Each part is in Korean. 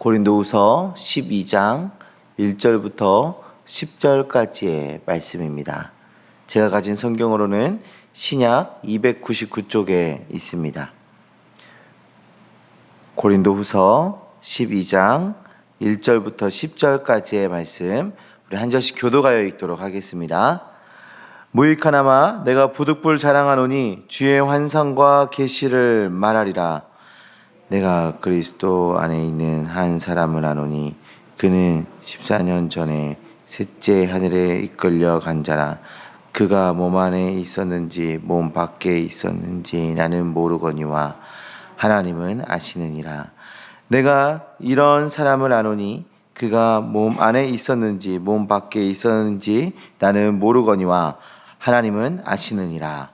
고린도후서 12장 1절부터 10절까지의 말씀입니다. 제가 가진 성경으로는 신약 299쪽에 있습니다. 고린도후서 12장 1절부터 10절까지의 말씀, 우리 한 절씩 교도하여 읽도록 하겠습니다. 무익하나마 내가 부득불 자랑하노니 주의 환상과 계시를 말하리라. 내가 그리스도 안에 있는 한 사람을 아노니 그는 14년 전에 셋째 하늘에 이끌려 간 자라. 그가 몸 안에 있었는지 몸 밖에 있었는지 나는 모르거니와 하나님은 아시느니라. 내가 이런 사람을 아노니 그가 몸 안에 있었는지 몸 밖에 있었는지 나는 모르거니와 하나님은 아시느니라.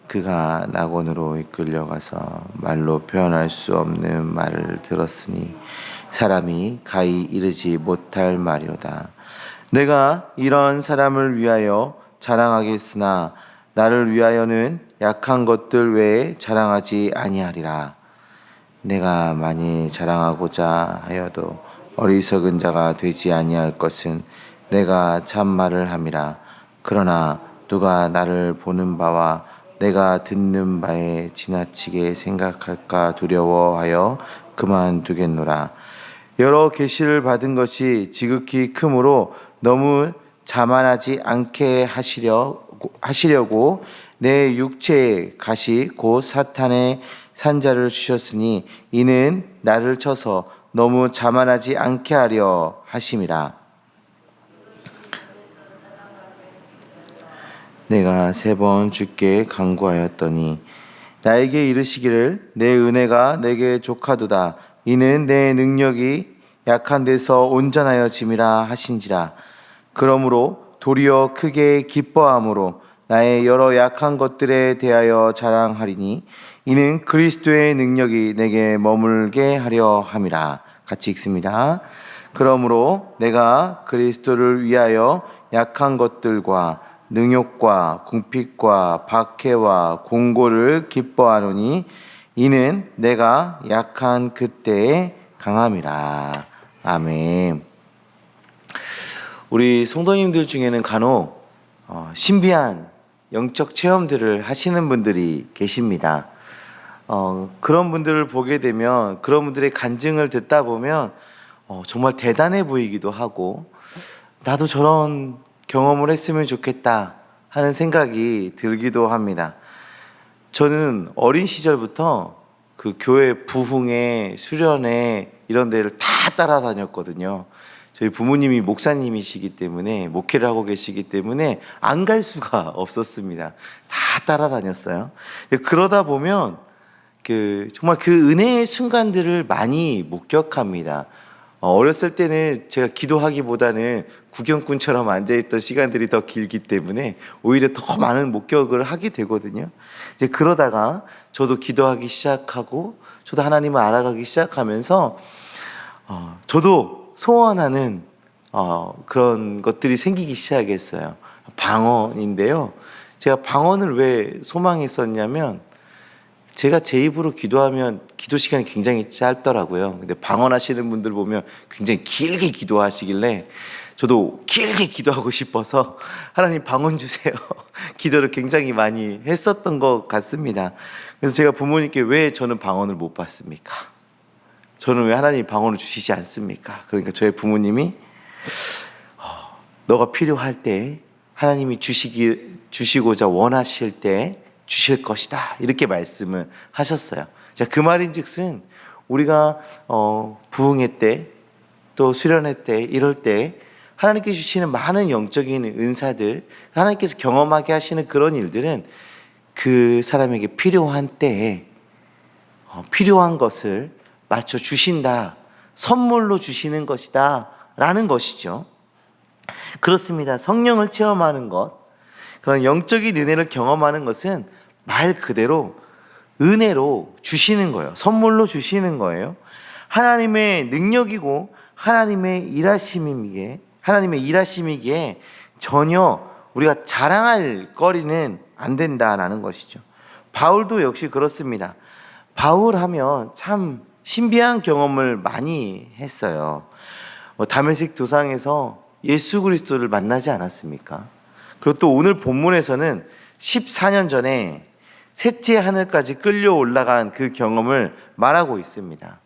그가 낙원으로 이끌려가서 말로 표현할 수 없는 말을 들었으니 사람이 가히 이르지 못할 말이로다. 내가 이런 사람을 위하여 자랑하겠으나 나를 위하여는 약한 것들 외에 자랑하지 아니하리라. 내가 많이 자랑하고자 하여도 어리석은 자가 되지 아니할 것은 내가 참말을 함이라. 그러나 누가 나를 보는 바와 내가 듣는 바에 지나치게 생각할까 두려워하여 그만두겠노라. 여러 계시를 받은 것이 지극히 크므로 너무 자만하지 않게 하시려고 내 육체에 가시 곧 사탄의 산자를 주셨으니 이는 나를 쳐서 너무 자만하지 않게 하려 하심이라. 내가 3번 주께 간구하였더니 나에게 이르시기를 내 은혜가 내게 족하도다. 이는 내 능력이 약한 데서 온전하여짐이라 하신지라. 그러므로 도리어 크게 기뻐함으로 나의 여러 약한 것들에 대하여 자랑하리니 이는 그리스도의 능력이 내게 머물게 하려 함이라. 같이 읽습니다. 그러므로 내가 그리스도를 위하여 약한 것들과 능욕과 궁핍과 박해와 공고를 기뻐하노니 이는 내가 약한 그때에 강함이라. 아멘. 우리 성도님들 중에는 간혹 신비한 영적 체험들을 하시는 분들이 계십니다. 그런 분들을 보게 되면, 그런 분들의 간증을 듣다 보면 정말 대단해 보이기도 하고 나도 저런 경험을 했으면 좋겠다 하는 생각이 들기도 합니다. 저는 어린 시절부터 그 교회 부흥회, 수련회 이런 데를 다 따라다녔거든요. 저희 부모님이 목사님이시기 때문에, 목회를 하고 계시기 때문에 안 갈 수가 없었습니다. 다 따라다녔어요. 그러다 보면 정말 그 은혜의 순간들을 많이 목격합니다. 어렸을 때는 제가 기도하기보다는 구경꾼처럼 앉아있던 시간들이 더 길기 때문에 오히려 더 많은 목격을 하게 되거든요. 이제 그러다가 저도 기도하기 시작하고 저도 하나님을 알아가기 시작하면서 저도 소원하는 그런 것들이 생기기 시작했어요. 방언인데요. 제가 방언을 왜 소망했었냐면 제가 제 입으로 기도하면 기도 시간이 굉장히 짧더라고요. 근데 방언하시는 분들 보면 굉장히 길게 기도하시길래 저도 길게 기도하고 싶어서 하나님 방언 주세요. 기도를 굉장히 많이 했었던 것 같습니다. 그래서 제가 부모님께 왜 저는 방언을 못 받습니까? 저는 왜 하나님 방언을 주시지 않습니까? 그러니까 저희 부모님이 너가 필요할 때 하나님이 주시고자 원하실 때 주실 것이다, 이렇게 말씀을 하셨어요. 자, 그 말인즉슨 우리가 부흥회 때 또 수련회 때 이럴 때 하나님께서 주시는 많은 영적인 은사들, 하나님께서 경험하게 하시는 그런 일들은 그 사람에게 필요한 때에 필요한 것을 맞춰 주신다, 선물로 주시는 것이다 라는 것이죠. 그렇습니다. 성령을 체험하는 것, 그런 영적인 은혜를 경험하는 것은 말 그대로 은혜로 주시는 거예요. 선물로 주시는 거예요. 하나님의 능력이고 하나님의 일하심이기에 전혀 우리가 자랑할 거리는 안 된다라는 것이죠. 바울도 역시 그렇습니다. 바울 하면 참 신비한 경험을 많이 했어요. 다메섹 도상에서 예수 그리스도를 만나지 않았습니까? 그리고 또 오늘 본문에서는 14년 전에 셋째 하늘까지 끌려 올라간 그 경험을 말하고 있습니다.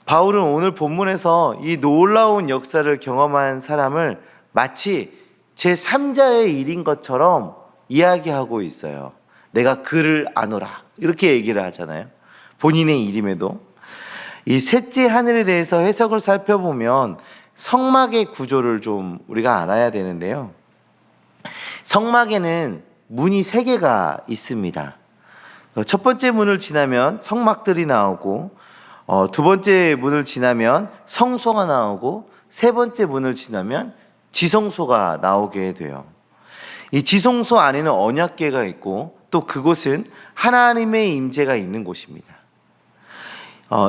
바울은 오늘 본문에서 이 놀라운 역사를 경험한 사람을 마치 제3자의 일인 것처럼 이야기하고 있어요. 내가 그를 아노라 이렇게 얘기를 하잖아요. 본인의 이름에도. 이 셋째 하늘에 대해서 해석을 살펴보면 성막의 구조를 좀 우리가 알아야 되는데요. 성막에는 문이 3개가 있습니다. 첫 번째 문을 지나면 성막들이 나오고, 두 번째 문을 지나면 성소가 나오고, 세 번째 문을 지나면 지성소가 나오게 돼요. 이 지성소 안에는 언약궤가 있고, 또 그곳은 하나님의 임재가 있는 곳입니다.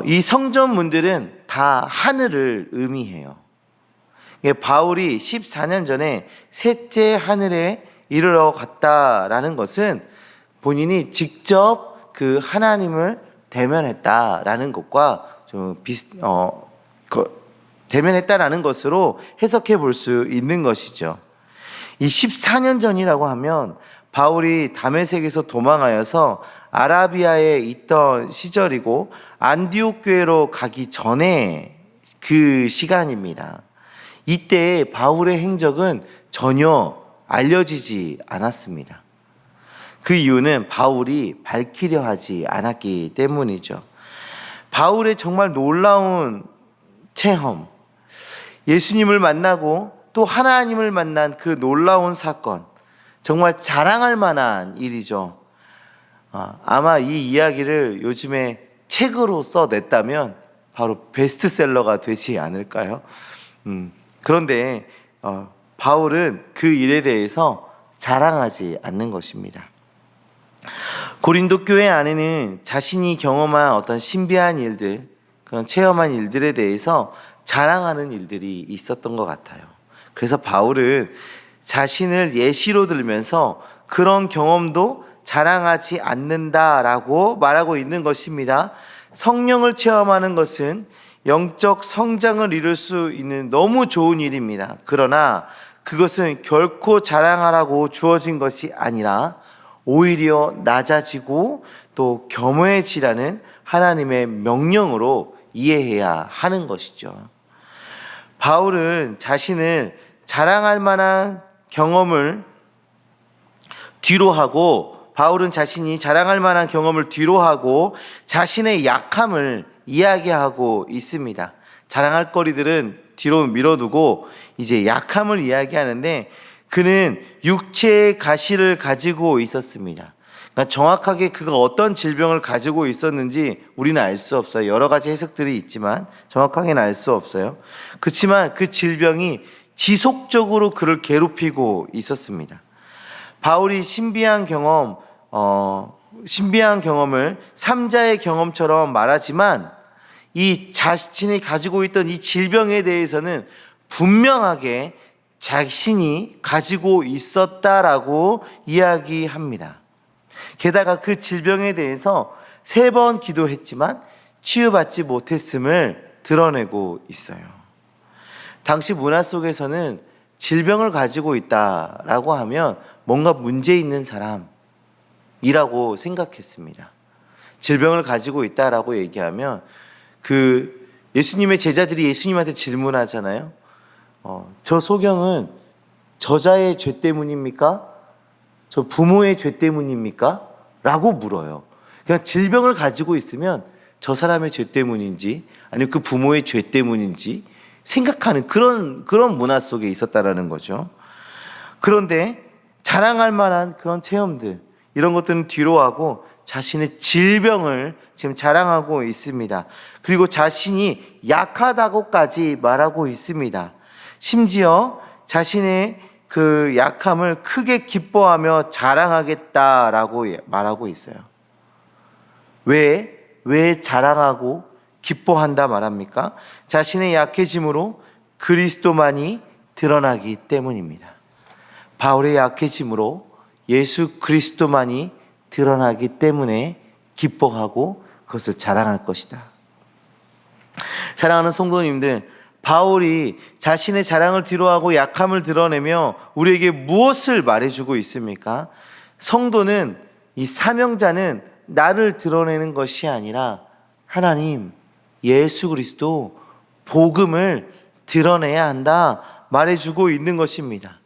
이 성전 문들은 다 하늘을 의미해요. 바울이 14년 전에 셋째 하늘에 이르러 갔다라는 것은 본인이 직접 그 하나님을 대면했다라는 것과 좀 대면했다라는 것으로 해석해 볼 수 있는 것이죠. 이 14년 전이라고 하면 바울이 다메섹에서 도망하여서 아라비아에 있던 시절이고 안디옥 교회로 가기 전에 그 시간입니다. 이때 바울의 행적은 전혀 알려지지 않았습니다. 그 이유는 바울이 밝히려 하지 않았기 때문이죠. 바울의 정말 놀라운 체험, 예수님을 만나고 또 하나님을 만난 그 놀라운 사건, 정말 자랑할 만한 일이죠. 아마 이 이야기를 요즘에 책으로 써냈다면 바로 베스트셀러가 되지 않을까요? 그런데 바울은 그 일에 대해서 자랑하지 않는 것입니다. 고린도 교회 안에는 자신이 경험한 어떤 신비한 일들, 그런 체험한 일들에 대해서 자랑하는 일들이 있었던 것 같아요. 그래서 바울은 자신을 예시로 들면서 그런 경험도 자랑하지 않는다라고 말하고 있는 것입니다. 성령을 체험하는 것은 영적 성장을 이룰 수 있는 너무 좋은 일입니다. 그러나 그것은 결코 자랑하라고 주어진 것이 아니라 오히려 낮아지고 또 겸허해지라는 하나님의 명령으로 이해해야 하는 것이죠. 바울은 자신을 자랑할 만한 경험을 뒤로 하고 자신이 자랑할 만한 경험을 뒤로 하고 자신의 약함을 이야기하고 있습니다. 자랑할 거리들은 뒤로 밀어두고 이제 약함을 이야기하는데 그는 육체의 가시를 가지고 있었습니다. 그러니까 정확하게 그가 어떤 질병을 가지고 있었는지 우리는 알 수 없어요. 여러 가지 해석들이 있지만 정확하게는 알 수 없어요. 그렇지만 그 질병이 지속적으로 그를 괴롭히고 있었습니다. 바울이 신비한 경험을 삼자의 경험처럼 말하지만 이 자신이 가지고 있던 이 질병에 대해서는 분명하게 자신이 가지고 있었다라고 이야기합니다. 게다가 그 질병에 대해서 3번 기도했지만 치유받지 못했음을 드러내고 있어요. 당시 문화 속에서는 질병을 가지고 있다라고 하면 뭔가 문제 있는 사람이라고 생각했습니다. 질병을 가지고 있다라고 얘기하면 그 예수님의 제자들이 예수님한테 질문하잖아요. 저 소경은 저자의 죄 때문입니까? 저 부모의 죄 때문입니까? 라고 물어요. 그냥 질병을 가지고 있으면 저 사람의 죄 때문인지 아니면 그 부모의 죄 때문인지 생각하는 그런 문화 속에 있었다라는 거죠. 그런데 자랑할 만한 그런 체험들, 이런 것들은 뒤로 하고 자신의 질병을 지금 자랑하고 있습니다. 그리고 자신이 약하다고까지 말하고 있습니다. 심지어 자신의 그 약함을 크게 기뻐하며 자랑하겠다라고 말하고 있어요. 왜 자랑하고 기뻐한다 말합니까? 자신의 약해짐으로 그리스도만이 드러나기 때문입니다. 바울의 약해짐으로 예수 그리스도만이 드러나기 때문에 기뻐하고 그것을 자랑할 것이다. 사랑하는 성도님들, 바울이 자신의 자랑을 뒤로하고 약함을 드러내며 우리에게 무엇을 말해주고 있습니까? 성도는, 이 사명자는 나를 드러내는 것이 아니라 하나님, 예수 그리스도, 복음을 드러내야 한다 말해주고 있는 것입니다.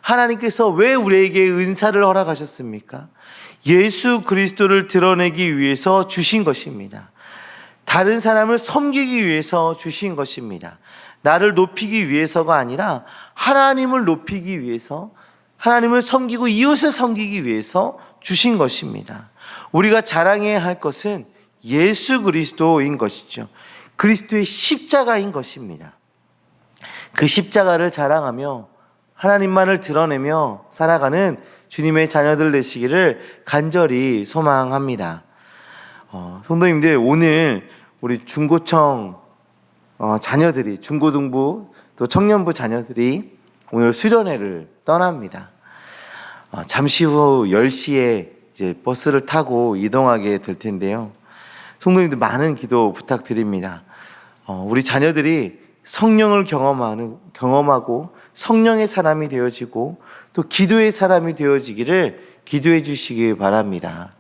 하나님께서 왜 우리에게 은사를 허락하셨습니까? 예수 그리스도를 드러내기 위해서 주신 것입니다. 다른 사람을 섬기기 위해서 주신 것입니다. 나를 높이기 위해서가 아니라 하나님을 높이기 위해서, 하나님을 섬기고 이웃을 섬기기 위해서 주신 것입니다. 우리가 자랑해야 할 것은 예수 그리스도인 것이죠. 그리스도의 십자가인 것입니다. 그 십자가를 자랑하며 하나님만을 드러내며 살아가는 주님의 자녀들 되시기를 간절히 소망합니다. 성도님들, 오늘 우리 중고청 자녀들이, 중고등부 또 청년부 자녀들이 오늘 수련회를 떠납니다. 잠시 후 10시에 이제 버스를 타고 이동하게 될 텐데요. 성도님들, 많은 기도 부탁드립니다. 우리 자녀들이 성령을 경험하고 성령의 사람이 되어지고 또 기도의 사람이 되어지기를 기도해 주시기 바랍니다.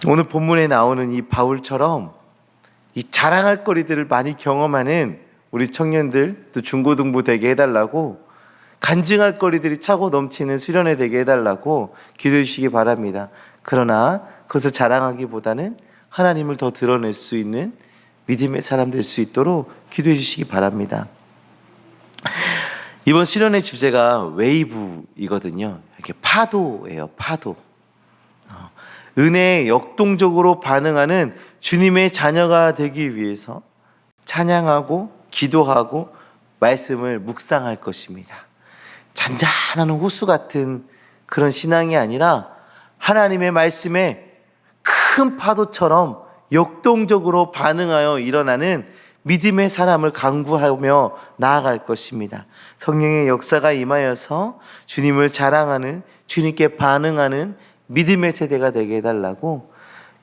오늘 본문에 나오는 이 바울처럼 이 자랑할 거리들을 많이 경험하는 우리 청년들, 또 중고등부 되게 해달라고, 간증할 거리들이 차고 넘치는 수련회 되게 해달라고 기도해 주시기 바랍니다. 그러나 그것을 자랑하기보다는 하나님을 더 드러낼 수 있는 믿음의 사람 될 수 있도록 기도해 주시기 바랍니다. 이번 수련회 주제가 웨이브이거든요. 이렇게 파도예요, 파도. 은혜에 역동적으로 반응하는 주님의 자녀가 되기 위해서 찬양하고 기도하고 말씀을 묵상할 것입니다. 잔잔한 호수 같은 그런 신앙이 아니라 하나님의 말씀에 큰 파도처럼 역동적으로 반응하여 일어나는 믿음의 사람을 강구하며 나아갈 것입니다. 성령의 역사가 임하여서 주님을 자랑하는, 주님께 반응하는 믿음의 세대가 되게 해달라고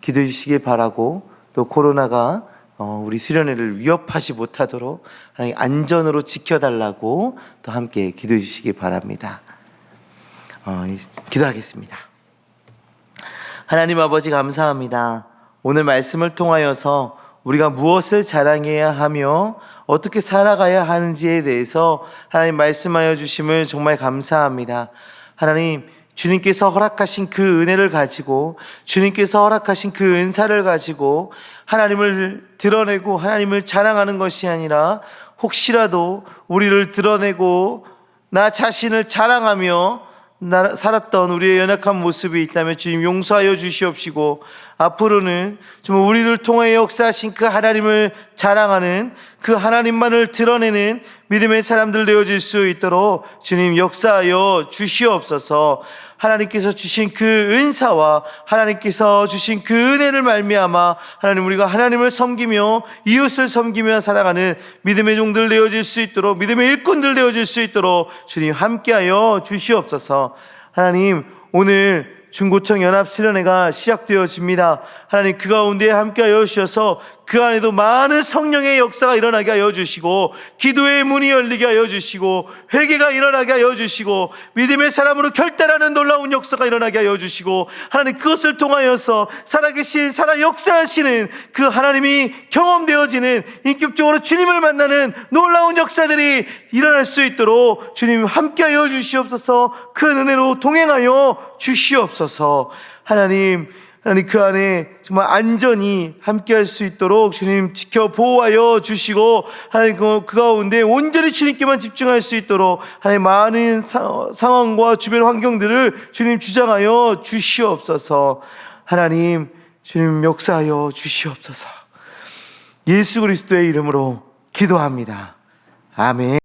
기도해 주시길 바라고, 또 코로나가 우리 수련회를 위협하지 못하도록 하나님 안전으로 지켜달라고 또 함께 기도해 주시기 바랍니다. 기도하겠습니다. 하나님 아버지, 감사합니다. 오늘 말씀을 통하여서 우리가 무엇을 자랑해야 하며 어떻게 살아가야 하는지에 대해서 하나님 말씀하여 주심을 정말 감사합니다. 하나님, 주님께서 허락하신 그 은혜를 가지고, 주님께서 허락하신 그 은사를 가지고 하나님을 드러내고 하나님을 자랑하는 것이 아니라 혹시라도 우리를 드러내고 나 자신을 자랑하며 살았던 우리의 연약한 모습이 있다면 주님 용서하여 주시옵시고, 앞으로는 정말 우리를 통해 역사하신 그 하나님을 자랑하는, 그 하나님만을 드러내는 믿음의 사람들 되어질 수 있도록 주님 역사하여 주시옵소서. 하나님께서 주신 그 은사와 하나님께서 주신 그 은혜를 말미암아 하나님, 우리가 하나님을 섬기며 이웃을 섬기며 살아가는 믿음의 종들 되어질 수 있도록, 믿음의 일꾼들 되어질 수 있도록 주님 함께하여 주시옵소서. 하나님, 오늘 중고청 연합수련회가 시작되어집니다. 하나님, 그 가운데 함께하여 주셔서 그 안에도 많은 성령의 역사가 일어나게 하여 주시고, 기도의 문이 열리게 하여 주시고, 회개가 일어나게 하여 주시고, 믿음의 사람으로 결단하는 놀라운 역사가 일어나게 하여 주시고, 하나님, 그것을 통하여서 살아계신, 살아 역사하시는 그 하나님이 경험되어지는, 인격적으로 주님을 만나는 놀라운 역사들이 일어날 수 있도록 주님 함께하여 주시옵소서. 큰 은혜로 동행하여 주시옵소서. 하나님, 그 안에 정말 안전히 함께할 수 있도록 주님 지켜 보호하여 주시고, 하나님 그 가운데 온전히 주님께만 집중할 수 있도록 하나님 많은 상황과 주변 환경들을 주님 주장하여 주시옵소서. 하나님, 주님 역사하여 주시옵소서. 예수 그리스도의 이름으로 기도합니다. 아멘.